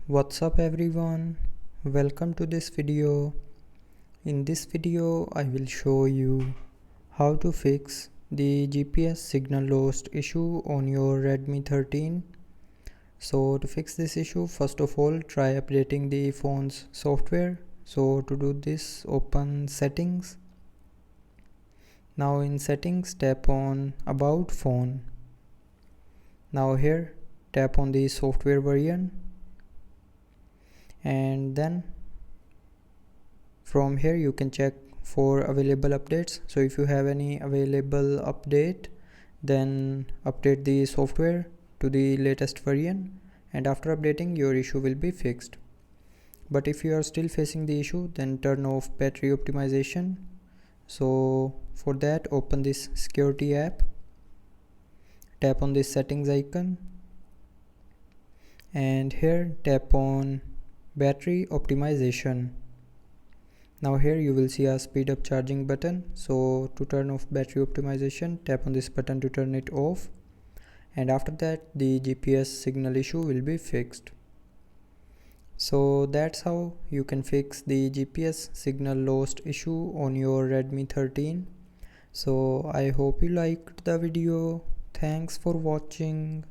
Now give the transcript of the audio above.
What's up everyone, welcome to this video. In this video I will show you how to fix the GPS signal lost issue on your Redmi 13. So to fix this issue, first of all try updating the phone's software. So to do this, open settings. Now in settings tap on about phone. Now here tap on the software version, and then from here you can check for available updates. So if you have any available update, then update the software to the latest version, and after updating your issue will be fixed. But if you are still facing the issue, then turn off battery optimization. So for that, open this security app, tap on this settings icon, and here tap on battery optimization. Now here you will see a speed up charging button. So to turn off battery optimization, tap on this button to turn it off, and after that the GPS signal issue will be fixed. So that's how you can fix the GPS signal lost issue on your Redmi 13. So I hope you liked the video. Thanks for watching.